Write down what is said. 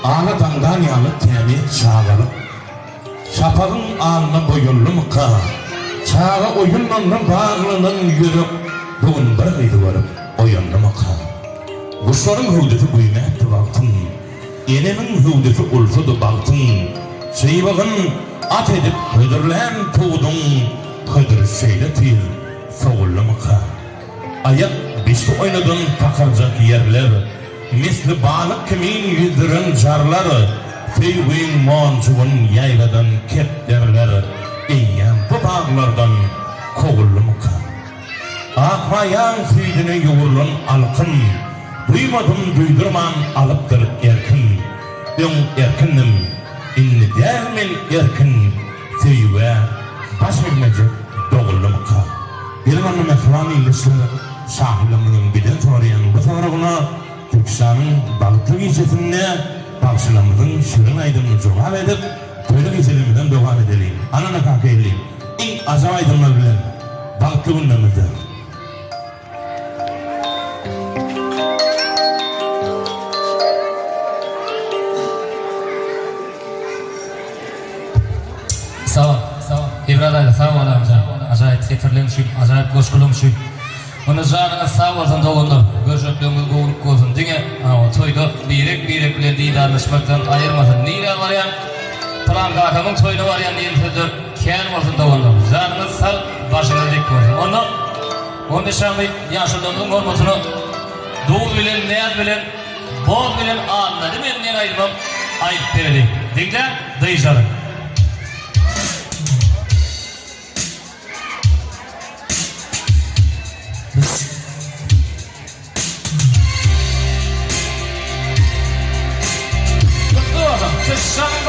Ağlatandan yanı temi çağırıp şapağın alnı boyunlu muka çağı oyunlanın bağlının yürüp bugün bir gıydı varıp oyunlu muka kuşların hüvdeti kuymetli baktın enemin hüvdeti ulsudu baktın şeybağın at edip hüdürlen tuğdun hüdür şeyle til soğullu muka ayak beşli oynadın takarcak yerler misli balık kimin yüzdürün jarları Feyvin moncuğun yayladan kep derler İyyem bu bağlardan kovullu muka Akmayan süydüne yoğurlun alkın Duymadım duydurman alıptır erkin Ben erkinim inni dermin erkin Feyve baş vermecek doğullu muka Benim annem efrani ilişkiler Sahiliminin biden sorayan bu sorağına Türkistan'ın balıklı giysetinde Bağışılamızın şirin aydınını cevap edip Köylü gecelimizden devam edelim. Anana kalka edelim. İlk azam aydınlar bilen balıklı gündemizde. Sağ ol. İbradayla sağ ol amca. Acayip seferlenmişim, acayip koşkulumuşum. Onu canına sağ olsun doğundu. Gözöklüğümüz kovulup kozun. Dine toyda birek bile didarlaşmaktan ayırmasın. Nire var ya, Turan kakamın toyda var ya, nire sözdür. Ken olsun doğundu. Canınız sağ, başınız dik olsun. Onu 15 yaşındığımızın olmasını doğu bilen, neyaz bilen, boz bilen ağırına değil mi? Emniyen ayırmam, ayıp verelim. Dikde, dıyıcalım. Shut